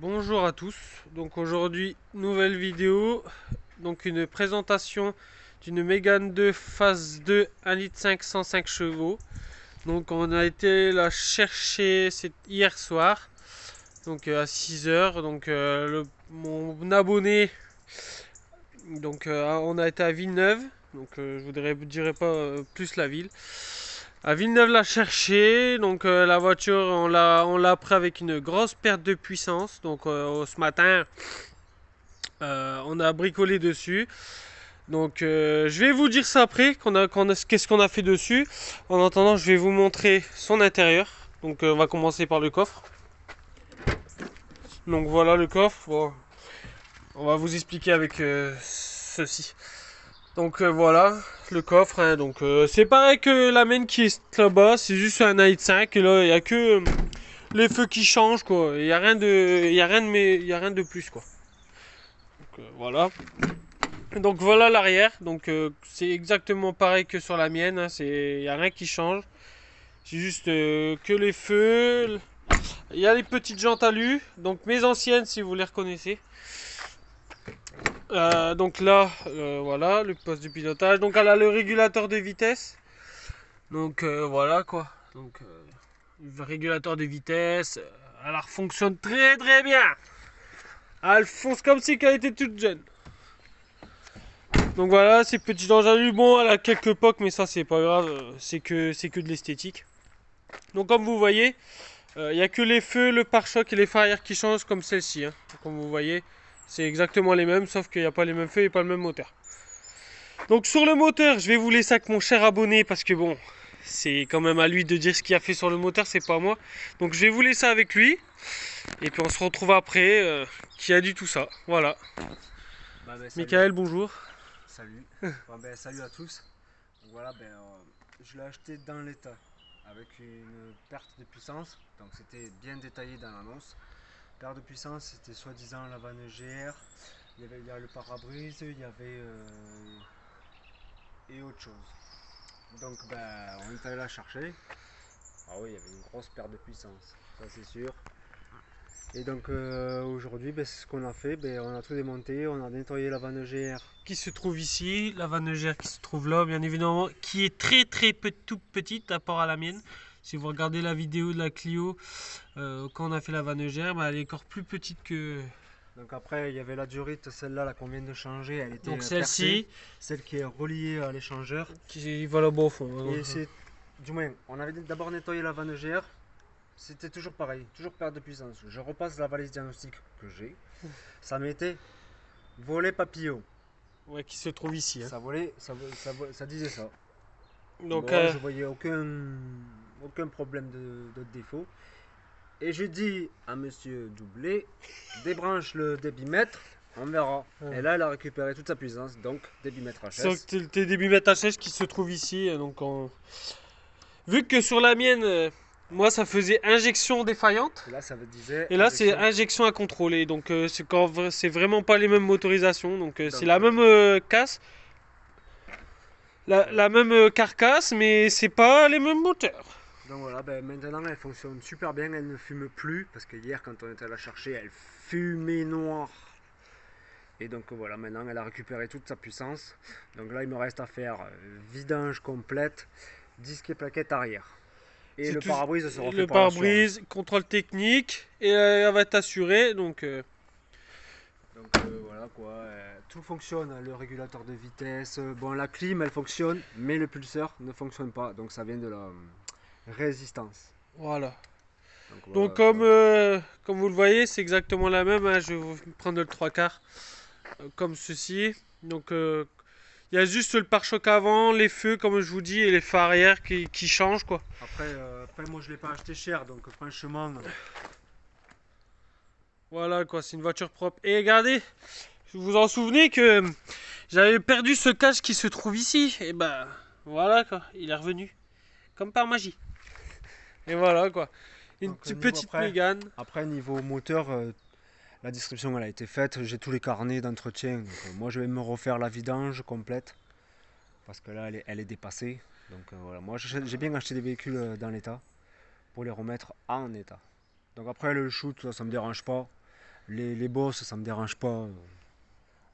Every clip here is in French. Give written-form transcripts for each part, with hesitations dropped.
Bonjour à tous, donc aujourd'hui nouvelle vidéo, donc une présentation d'une Mégane 2 phase 2 1,5 litre 105 chevaux. Donc on a été la chercher hier soir, donc à 6 h. Donc mon abonné, donc on a été à Villeneuve, donc je vous dirai pas plus la ville. À Villeneuve l'a cherché, donc la voiture on l'a pris avec une grosse perte de puissance. Donc ce matin on a bricolé dessus. Donc je vais vous dire ça après, qu'est-ce qu'on a fait dessus. En attendant, je vais vous montrer son intérieur. Donc on va commencer par le coffre. Donc voilà le coffre. Bon, on va vous expliquer avec ceci. Donc voilà le coffre, hein. Donc c'est pareil que la mienne qui est là-bas, c'est juste un i5 et là il n'y a que les feux qui changent quoi. Il n'y a rien de, il y a rien de plus quoi. Donc voilà. Donc voilà l'arrière, donc c'est exactement pareil que sur la mienne, hein. Il n'y a rien qui change. C'est juste que les feux. Il y a les petites jantes alu, donc mes anciennes si vous les reconnaissez. Donc là, voilà, le poste de pilotage. Donc elle a le régulateur de vitesse. Donc voilà quoi. Donc le régulateur de vitesse, elle fonctionne très très bien. Elle fonce comme si elle était toute jeune. Donc voilà, ces petits alu, bon, elle a quelques pocs, mais ça c'est pas grave, c'est que de l'esthétique. Donc comme vous voyez, il n'y a que les feux, le pare-choc et les phares arrière qui changent comme celle-ci, hein. Comme vous voyez, c'est exactement les mêmes, sauf qu'il n'y a pas les mêmes feux et pas le même moteur. Donc sur le moteur, je vais vous laisser avec mon cher abonné, parce que bon, c'est quand même à lui de dire ce qu'il a fait sur le moteur, c'est pas moi. Donc je vais vous laisser avec lui, et puis on se retrouve après, qui a dit tout ça, voilà. Michael, bonjour. Salut. Salut à tous. Donc voilà, je l'ai acheté dans l'état avec une perte de puissance. Donc c'était bien détaillé dans l'annonce. Perte de puissance, c'était soi-disant la vanne GR. Il y a le pare-brise, il y avait et autre chose. Donc on est allé la chercher. Ah oui, il y avait une grosse perte de puissance, ça c'est sûr. Et donc aujourd'hui, c'est ce qu'on a fait. On a tout démonté, on a nettoyé la vanne GR. Qui se trouve ici, la vanne GR qui se trouve là, bien évidemment, qui est très très toute petite à part à la mienne. Si vous regardez la vidéo de la Clio, quand on a fait la vanne GR, elle est encore plus petite que... Donc après, il y avait la durite, celle-là là, qu'on vient de changer, elle était Donc percée. celle-ci, Celle qui est reliée à l'échangeur. qui va là-bas au fond, hein. Et c'est, du moins, on avait d'abord nettoyé la vanne GR. C'était toujours pareil, toujours perte de puissance. Je repasse la valise diagnostic que j'ai. Ça mettait volet papillon. Ouais, qui se trouve ici, hein. Ça volait, ça disait ça. Donc, Moi, je voyais aucun problème de défaut. Et je dis à monsieur Doublé, débranche le débitmètre, on verra. Ouais. Et là, elle a récupéré toute sa puissance, donc débitmètre HS. c'est tes débitmètres HS qui se trouve ici, donc vu que sur la mienne, moi ça faisait injection défaillante. Et là, ça disait Et là, c'est injection. injection à contrôler. Donc, c'est vraiment pas les mêmes motorisations. Donc, c'est la Donc, même casse, la même carcasse, mais c'est pas les mêmes moteurs. donc voilà, maintenant elle fonctionne super bien, elle ne fume plus, parce que hier, quand on était à la chercher, elle fumait noir. Et donc voilà, maintenant elle a récupéré toute sa puissance. Donc là, il me reste à faire vidange complète, disque et plaquette arrière. Et C'est le tout, pare-brise se refait le par la suite. pare-brise, contrôle technique, et elle va être assurée. Donc, Donc voilà quoi, tout fonctionne, hein, le régulateur de vitesse, bon la clim elle fonctionne, mais le pulseur ne fonctionne pas, donc ça vient de la résistance. voilà. Donc Donc, voilà quoi. comme vous le voyez, c'est exactement la même, hein. Je vais vous prendre le 3/4 comme ceci. Donc, il y a juste le pare-choc avant, les feux, comme je vous dis, et les phares arrière qui changent, quoi. Après moi je l'ai pas acheté cher, donc franchement, Voilà, quoi, c'est une voiture propre. Et regardez, vous vous en souvenez que j'avais perdu ce casque qui se trouve ici. Et bah, voilà, quoi, il est revenu. Comme par magie. Et voilà, quoi. Une donc petite niveau petite Mégane. après niveau moteur, la description elle a été faite, j'ai tous les carnets d'entretien, donc moi je vais me refaire la vidange complète, parce que là elle est dépassée. Donc voilà, moi j'ai bien acheté des véhicules dans l'état, pour les remettre en état. Donc après le shoot, ça me dérange pas. Les bosses, ça me dérange pas.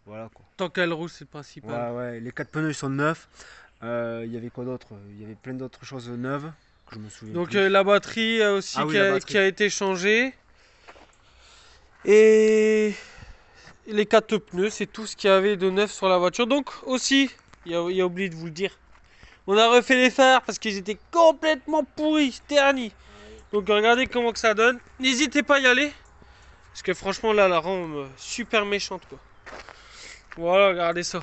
Voilà quoi. Tant qu'elle roule, c'est le principal. Ouais, ouais, les 4 pneus ils sont neufs. Il y avait quoi d'autre? Il y avait plein d'autres choses neuves que je me souviens Donc plus. la batterie aussi Ah oui, la qui batterie. a été changée. Et les 4 pneus, c'est tout ce qu'il y avait de neuf sur la voiture. Donc aussi, il y a oublié de vous le dire, on a refait les phares parce qu'ils étaient complètement pourris, ternis. Donc regardez comment que ça donne. N'hésitez pas à y aller. Parce que franchement là, la rend super méchante quoi. Voilà, regardez ça.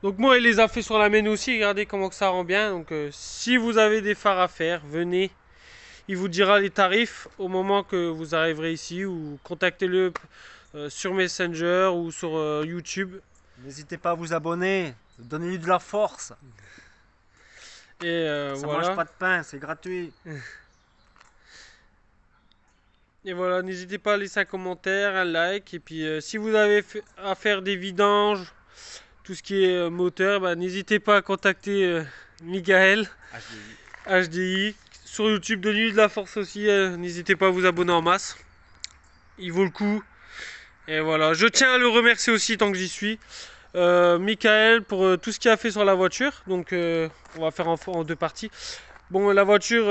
Donc moi, il les a fait sur la mienne aussi. Regardez comment que ça rend bien. Donc si vous avez des phares à faire, venez. Il vous dira les tarifs au moment que vous arriverez ici ou contactez-le sur Messenger ou sur YouTube. N'hésitez pas à vous abonner, donnez-lui de la force. Et Ça voilà. mange pas de pain, c'est gratuit. Et voilà, n'hésitez pas à laisser un commentaire, un like. Et puis si vous avez à faire des vidanges, tout ce qui est moteur, bah, n'hésitez pas à contacter Michael HDI. Sur YouTube, donnez-lui de la force aussi. N'hésitez pas à vous abonner en masse. Il vaut le coup. Et voilà, je tiens à le remercier aussi tant que j'y suis. Michael pour tout ce qu'il a fait sur la voiture. Donc on va faire en deux parties. Bon, la voiture,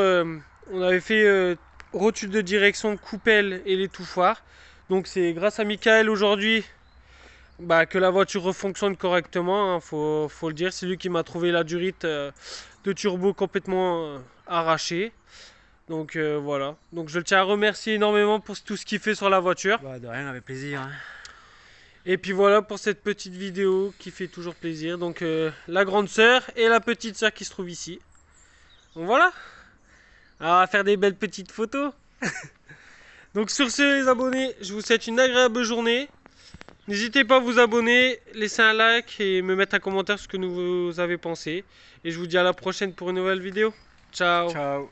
on avait fait rotule de direction, coupelle et l'étouffoir. Donc c'est grâce à Michael aujourd'hui bah, que la voiture fonctionne correctement, hein, faut le dire. C'est lui qui m'a trouvé la durite de turbo complètement arrachée. Donc voilà. Donc je le tiens à remercier énormément pour tout ce qu'il fait sur la voiture. Bah, de rien, avec plaisir. Hein. Et puis voilà pour cette petite vidéo qui fait toujours plaisir. Donc la grande sœur et la petite sœur qui se trouvent ici. Donc voilà. Alors, on va faire des belles petites photos. Donc sur ce les abonnés, je vous souhaite une agréable journée. N'hésitez pas à vous abonner, laisser un like et me mettre un commentaire ce que vous avez pensé. Et je vous dis à la prochaine pour une nouvelle vidéo. Ciao. Ciao.